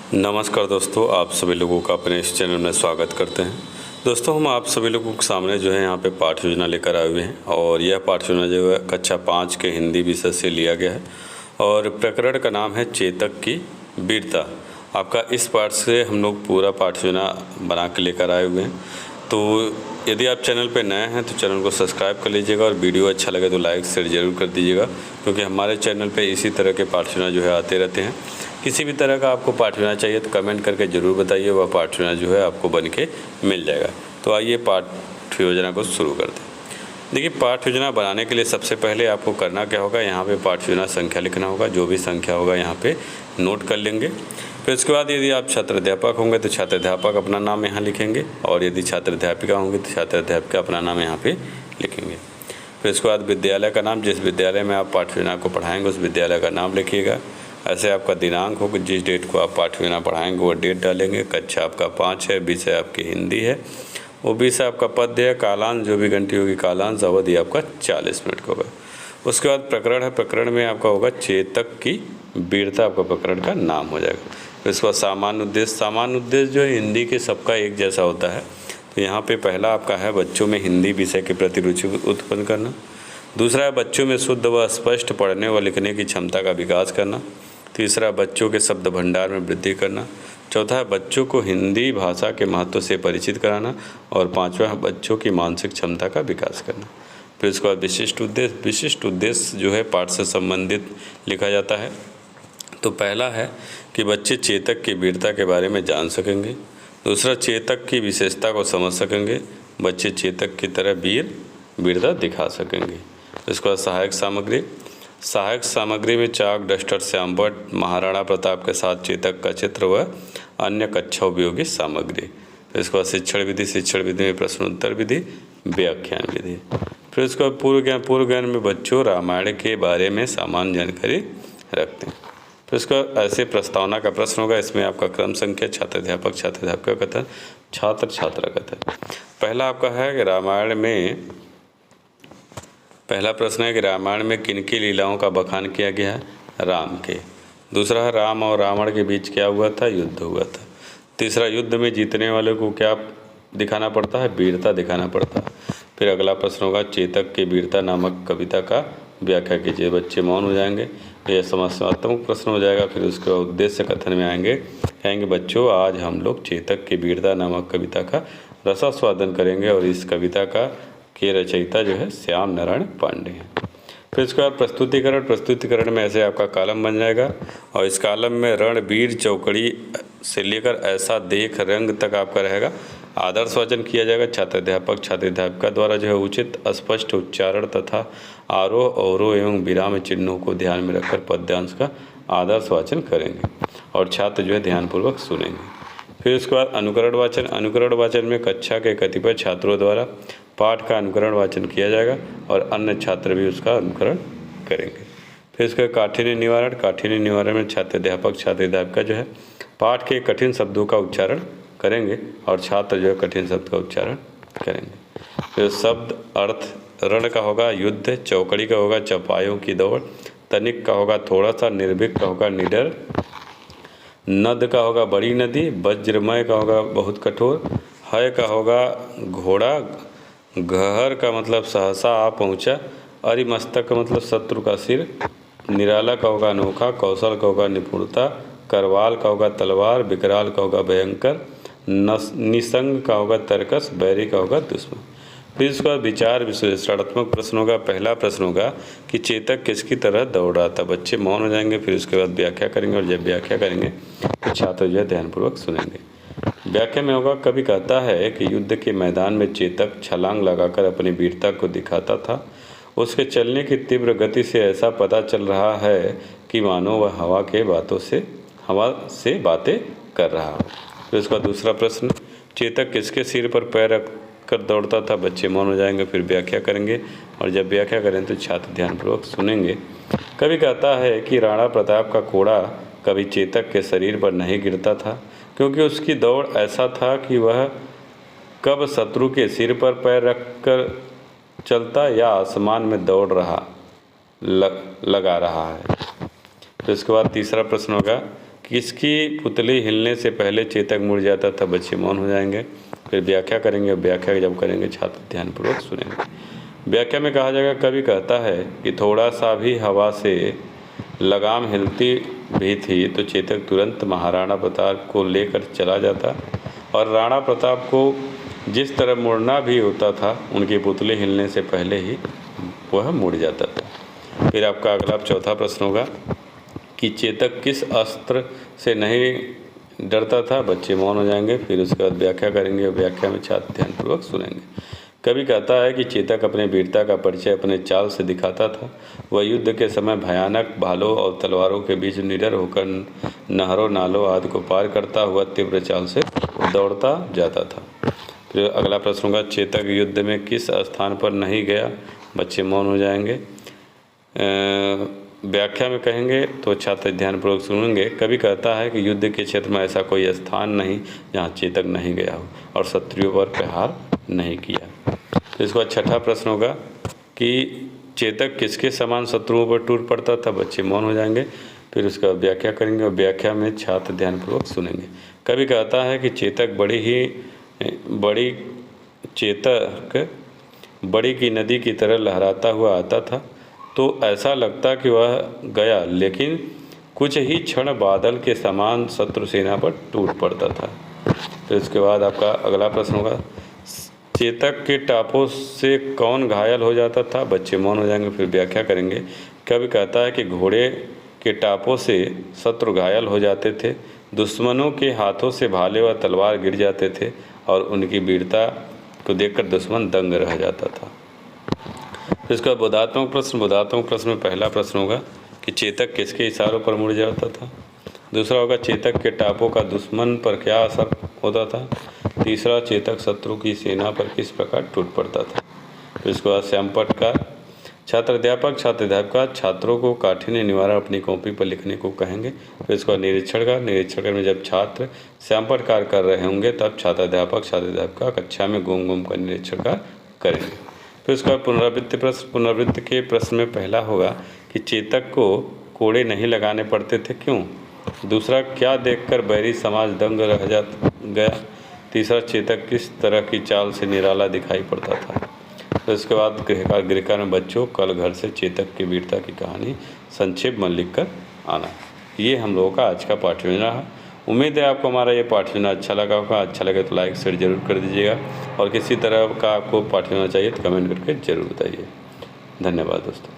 नमस्कार दोस्तों, आप सभी लोगों का अपने इस चैनल में स्वागत करते हैं। दोस्तों, हम आप सभी लोगों के सामने जो है यहाँ पे पाठ योजना लेकर आए हुए हैं और यह पाठ योजना जो है कक्षा 5 के हिंदी विषय से लिया गया है और प्रकरण का नाम है चेतक की वीरता। आपका इस पाठ से हम लोग पूरा पाठ योजना बना के लेकर आए हुए हैं। तो यदि आप चैनल पर नए हैं तो चैनल को सब्सक्राइब कर लीजिएगा और वीडियो अच्छा लगे तो लाइक शेयर ज़रूर कर दीजिएगा, क्योंकि हमारे चैनल पे इसी तरह के पाठ योजना जो है आते रहते हैं। किसी भी तरह का आपको पाठ योजना चाहिए तो कमेंट करके ज़रूर बताइए, वह पाठ योजना जो है आपको बन के मिल जाएगा। तो आइए पाठ योजना को शुरू करते हैं। देखिए, पाठ योजना बनाने के लिए सबसे पहले आपको करना क्या होगा, यहाँ पे पाठ योजना संख्या लिखना होगा। जो भी संख्या होगा यहाँ पे नोट कर लेंगे। फिर उसके बाद यदि आप छात्र अध्यापक होंगे तो छात्र अध्यापक अपना नाम यहाँ लिखेंगे, और यदि छात्र अध्यापिका होंगे तो छात्र अध्यापिका अपना नाम यहाँ पे लिखेंगे। फिर उसके बाद विद्यालय का नाम, जिस विद्यालय में आप पाठ योजना को पढ़ाएंगे उस विद्यालय का नाम लिखिएगा। ऐसे आपका दिनांक होगा, जिस डेट को आप पाठ योजना पढ़ाएंगे वो डेट डालेंगे। कक्षा आपका 5 है, विषय आपकी हिंदी है, वो विषय आपका पद्य है। कालांश जो भी घंटी होगी, कालांश अवधि आपका 40 मिनट का होगा। उसके बाद प्रकरण है, प्रकरण में आपका होगा चेतक की वीरता, आपका प्रकरण का नाम हो जाएगा। फिर उसके बाद सामान्य उद्देश्य, सामान्य उद्देश्य जो है हिंदी के सबका एक जैसा होता है। तो यहाँ पे पहला आपका है बच्चों में हिंदी विषय के प्रति रुचि उत्पन्न करना। दूसरा है बच्चों में शुद्ध व स्पष्ट पढ़ने व लिखने की क्षमता का विकास करना। तीसरा, बच्चों के शब्द भंडार में वृद्धि करना। चौथा है बच्चों को हिंदी भाषा के महत्व से परिचित कराना। और पांचवा है बच्चों की मानसिक क्षमता का विकास करना। फिर उसके बाद विशिष्ट उद्देश्य, विशिष्ट उद्देश्य जो है पाठ से संबंधित लिखा जाता है। तो पहला है कि बच्चे चेतक की वीरता के बारे में जान सकेंगे। दूसरा, चेतक की विशेषता को समझ सकेंगे। बच्चे चेतक की तरह वीरता दिखा सकेंगे। इसके बाद सहायक सामग्री, सहायक सामग्री में चाक, डस्टर, श्यामपट्ट, महाराणा प्रताप के साथ चेतक का चित्र व अन्य कक्षा उपयोगी सामग्री। फिर इसके बाद शिक्षण विधि, शिक्षण विधि में प्रश्नोत्तर विधि, व्याख्यान विधि। फिर उसके बाद पूर्व ज्ञान में बच्चों रामायण के बारे में सामान्य जानकारी रखते हैं। फिर उसका ऐसे प्रस्तावना का प्रश्न होगा, इसमें आपका क्रम संख्या, छात्र अध्यापक, छात्र अध्यापिका कथन, छात्र छात्रा कथन। पहला आपका है कि रामायण में, पहला प्रश्न है कि रामायण में किनकी लीलाओं का बखान किया गया है, राम के। दूसरा है राम और रावण के बीच क्या हुआ था, युद्ध हुआ था। तीसरा, युद्ध में जीतने वाले को क्या दिखाना पड़ता है, वीरता दिखाना पड़ता है। फिर अगला प्रश्न होगा चेतक के वीरता नामक कविता का व्याख्या कीजिए। बच्चे मौन हो जाएंगे, यह समस्यात्मक प्रश्न हो जाएगा। फिर उसके उद्देश्य कथन में आएंगे, कहेंगे बच्चों आज हम लोग चेतक की वीरता नामक कविता का रसास्वादन करेंगे और इस कविता के रचयिता जो है श्याम नारायण पांडे हैं। फिर इसके बाद प्रस्तुतिकरण, प्रस्तुतिकरण में ऐसे आपका कॉलम बन जाएगा और इस कॉलम में रण, वीर, चौकड़ी से लेकर ऐसा देख, रंग तक आपका रहेगा। आदर्श वाचन किया जाएगा। छात्र अध्यापक, छात्र अध्यापिका द्वारा जो है उचित स्पष्ट उच्चारण तथा आरोह अवरोह एवं विराम चिन्हों को ध्यान में रखकर पद्यांश का आदर्श वाचन करेंगे और छात्र जो है ध्यानपूर्वक सुनेंगे। फिर उसके बाद अनुकरण वाचन, अनुकरण वाचन में कक्षा के कतिपय छात्रों द्वारा पाठ का अनुकरण वाचन किया जाएगा और अन्य छात्र भी उसका अनुकरण करेंगे। फिर इसका काठिन्य निवारण, काठिन्य निवारण में छात्र अध्यापक, छात्र अध्यापिका जो है पाठ के कठिन शब्दों का उच्चारण करेंगे और छात्र जो है कठिन शब्द का उच्चारण करेंगे। फिर शब्द अर्थ, रण का होगा युद्ध, चौकड़ी का होगा चौपायों की दौड़, तनिक का होगा थोड़ा सा, निर्भीक का होगा निडर, नद का होगा बड़ी नदी, वज्रमय का होगा बहुत कठोर, हय का होगा घोड़ा, गहर का मतलब सहसा आ पहुँचा, अरिमस्तक का मतलब शत्रु का सिर, निराला का होगा अनोखा, कौशल का होगा निपुणता, करवाल का होगा तलवार, विकराल का होगा भयंकर, निसंग का होगा तर्कस, बैरी का होगा दुश्मन। फिर इसका विचार विश्लेषणात्मक प्रश्न होगा। पहला प्रश्न होगा कि चेतक किसकी तरह दौड़ रहा था। बच्चे मौन हो जाएंगे, फिर उसके बाद व्याख्या करेंगे और जब व्याख्या करेंगे तो छात्र जो है ध्यानपूर्वक सुनेंगे। व्याख्या में होगा, कवि कहता है कि युद्ध के मैदान में चेतक छलांग लगाकर अपनी वीरता को दिखाता था। उसके चलने की तीव्र गति से ऐसा पता चल रहा है कि मानो वह हवा से बातें कर रहा हो। फिर उसका दूसरा प्रश्न, चेतक किसके सिर पर पैर रख कर दौड़ता था। बच्चे मौन हो जाएंगे, फिर व्याख्या करेंगे और जब व्याख्या करें तो छात्र ध्यानपूर्वक सुनेंगे। कवि कहता है कि राणा प्रताप का कोड़ा कभी चेतक के शरीर पर नहीं गिरता था, क्योंकि उसकी दौड़ ऐसा था कि वह कब शत्रु के सिर पर पैर रखकर चलता या आसमान में दौड़ लगा रहा है। तो इसके बाद तीसरा प्रश्न होगा, किसकी पुतली हिलने से पहले चेतक मुड़ जाता था? बच्चे मौन हो जाएंगे। फिर व्याख्या करेंगे, व्याख्या जब करेंगे छात्र ध्यानपूर्वक सुनेंगे। व्याख्या में कहा जाएगा, कवि कहता है कि थोड़ा सा भी हवा से लगाम हिलती भी थी तो चेतक तुरंत महाराणा प्रताप को लेकर चला जाता और राणा प्रताप को जिस तरह मुड़ना भी होता था उनकी पुतली हिलने से पहले ही वह मुड़ जाता था। फिर आपका अगला चौथा प्रश्न होगा कि चेतक किस अस्त्र से नहीं डरता था? बच्चे मौन हो जाएंगे। फिर उसके बाद व्याख्या करेंगे, व्याख्या में छात्र ध्यानपूर्वक सुनेंगे। कवि कहता है कि चेतक अपने वीरता का परिचय अपने चाल से दिखाता था। वह युद्ध के समय भयानक भालों और तलवारों के बीच निडर होकर नहरों नालों आदि को पार करता हुआ तीव्र चाल से दौड़ता जाता था। फिर अगला प्रश्न होगा, चेतक युद्ध में किस स्थान पर नहीं गया? बच्चे मौन हो जाएंगे। व्याख्या में कहेंगे तो छात्र ध्यानपूर्वक सुनेंगे। कवि कहता है कि युद्ध के क्षेत्र में ऐसा कोई स्थान नहीं जहाँ चेतक नहीं गया हो और शत्रुओं पर प्रहार नहीं किया। तो इसके बाद छठा प्रश्न होगा कि चेतक किसके समान शत्रुओं पर टूट पड़ता था? बच्चे मौन हो जाएंगे। फिर उसका व्याख्या करेंगे और व्याख्या में छात्र ध्यानपूर्वक सुनेंगे। कवि कहता है कि चेतक बड़ी की नदी की तरह लहराता हुआ आता था तो ऐसा लगता कि वह गया, लेकिन कुछ ही क्षण बादल के समान शत्रु सेना पर टूट पड़ता था। तो इसके बाद आपका अगला प्रश्न होगा, चेतक के टापों से कौन घायल हो जाता था? बच्चे मौन हो जाएंगे। फिर व्याख्या करेंगे। कवि कहता है कि घोड़े के टापों से शत्रु घायल हो जाते थे, दुश्मनों के हाथों से भाले व तलवार गिर जाते थे और उनकी वीरता को देखकर दुश्मन दंग रह जाता था। फिर इसका बोधात्मक प्रश्न में पहला प्रश्न होगा कि चेतक किसके इशारों पर मुड़ जाता था? दूसरा होगा, चेतक के टापों का दुश्मन पर क्या असर होता था? तीसरा, चेतक शत्रु की सेना पर किस प्रकार टूट पड़ता था? फिर इसके बाद श्यामपट का छात्र अध्यापक छात्रों को काठिन्य निवारण अपनी कॉपी पर लिखने को कहेंगे। फिर इसके बाद निरीक्षण में जब छात्र श्यामपट कार्य कर रहे होंगे तब छात्र अध्यापक कक्षा में घूम कर निरीक्षण करेंगे। फिर उसका पुनरावृत्ति के प्रश्न में पहला होगा कि चेतक को कोड़े नहीं लगाने पड़ते थे, क्यों? दूसरा, क्या देखकर बैरी समाज दंग रह गया? तीसरा, चेतक किस तरह की चाल से निराला दिखाई पड़ता था? तो इसके बाद गृहकार में बच्चों कल घर से चेतक की वीरता की कहानी संक्षेप में लिख कर आना। ये हम लोगों का आज का पाठ्यक्रम रहा। उम्मीद है आपको हमारा ये पाठ्यक्रम अच्छा लगा होगा। अच्छा लगे तो लाइक शेयर जरूर कर दीजिएगा और किसी तरह का आपको पाठ्यक्रम चाहिए तो कमेंट करके ज़रूर बताइए। धन्यवाद दोस्तों।